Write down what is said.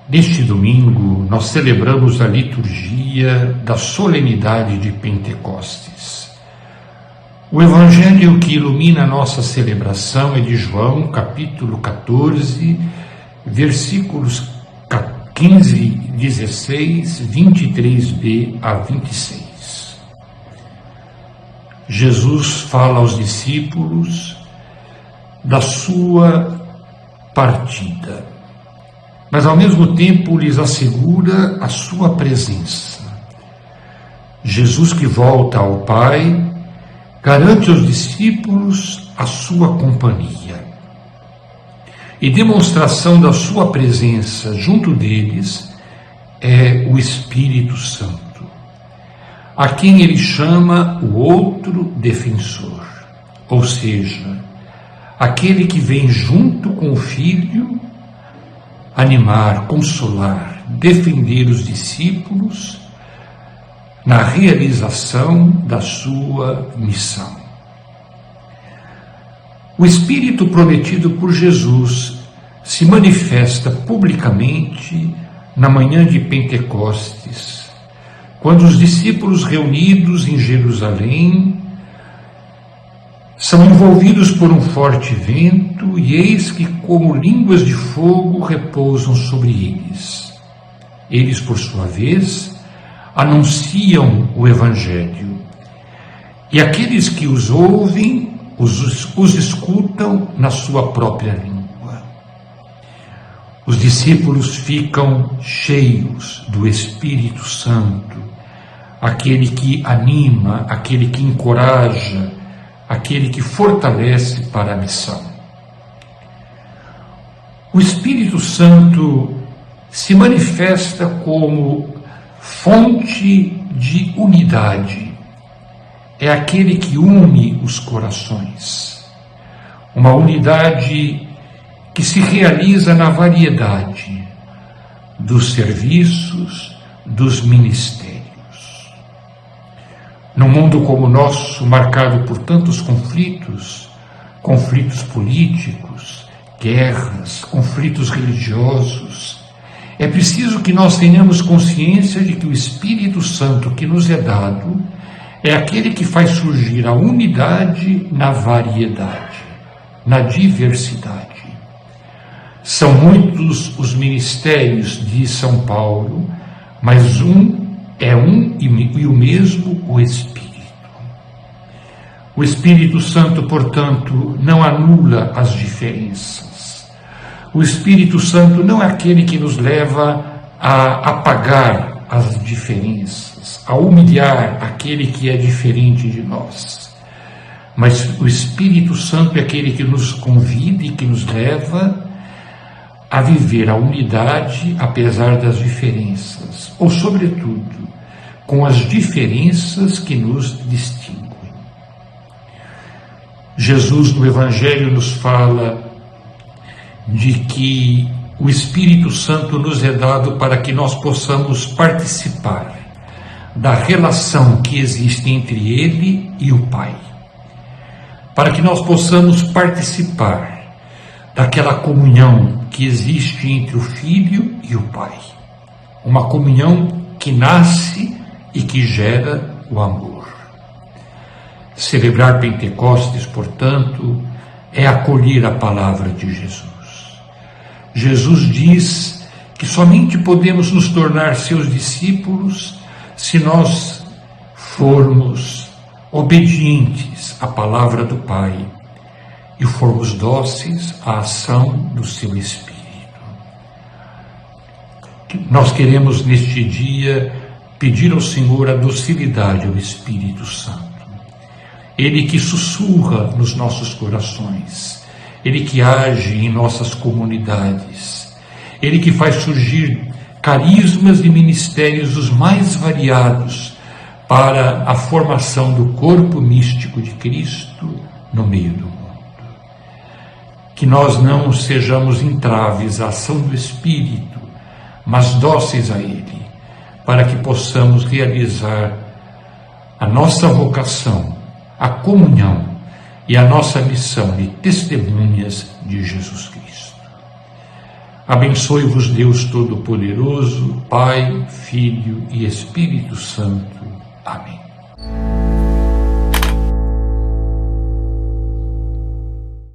Neste domingo, nós celebramos a liturgia da solenidade de Pentecostes. O evangelho que ilumina a nossa celebração é de João, capítulo 14, versículos 15, 16, 23b a 26. Jesus fala aos discípulos da sua partida, mas ao mesmo tempo lhes assegura a sua presença. Jesus, que volta ao Pai, garante aos discípulos a sua companhia. E demonstração da sua presença junto deles é o Espírito Santo, a quem ele chama o outro defensor, ou seja, aquele que vem junto com o Filho animar, consolar, defender os discípulos na realização da sua missão. O Espírito prometido por Jesus se manifesta publicamente na manhã de Pentecostes, quando os discípulos reunidos em Jerusalém são envolvidos por um forte vento e eis que, como línguas de fogo, repousam sobre eles. Eles, por sua vez, anunciam o Evangelho. E aqueles que os ouvem, os escutam na sua própria língua. Os discípulos ficam cheios do Espírito Santo, aquele que anima, aquele que encoraja, aquele que fortalece para a missão. O Espírito Santo se manifesta como fonte de unidade. É aquele que une os corações. Uma unidade que se realiza na variedade dos serviços, dos ministérios. Num mundo como o nosso, marcado por tantos conflitos políticos, guerras, conflitos religiosos, é preciso que nós tenhamos consciência de que o Espírito Santo que nos é dado é aquele que faz surgir a unidade na variedade, na diversidade. São muitos os ministérios, diz São Paulo, mas é um e o mesmo o Espírito. O Espírito Santo, portanto, não anula as diferenças. O Espírito Santo não é aquele que nos leva a apagar as diferenças, a humilhar aquele que é diferente de nós. Mas o Espírito Santo é aquele que nos convida e que nos leva a viver a unidade apesar das diferenças, ou, sobretudo, com as diferenças que nos distinguem. Jesus, no Evangelho, nos fala de que o Espírito Santo nos é dado para que nós possamos participar da relação que existe entre Ele e o Pai, para que nós possamos participar daquela comunhão que existe entre o Filho e o Pai, uma comunhão que nasce e que gera o amor. Celebrar Pentecostes, portanto, é acolher a palavra de Jesus. Jesus diz que somente podemos nos tornar seus discípulos se nós formos obedientes à palavra do Pai e formos dóceis à ação do seu Espírito. Nós queremos neste dia pedir ao Senhor a docilidade ao Espírito Santo. Ele que sussurra nos nossos corações, Ele que age em nossas comunidades, Ele que faz surgir carismas e ministérios os mais variados para a formação do corpo místico de Cristo no meio do mundo. Que nós não sejamos entraves à ação do Espírito, mas dóceis a Ele, para que possamos realizar a nossa vocação, a comunhão e a nossa missão de testemunhas de Jesus Cristo. Abençoe-vos Deus Todo-Poderoso, Pai, Filho e Espírito Santo. Amém.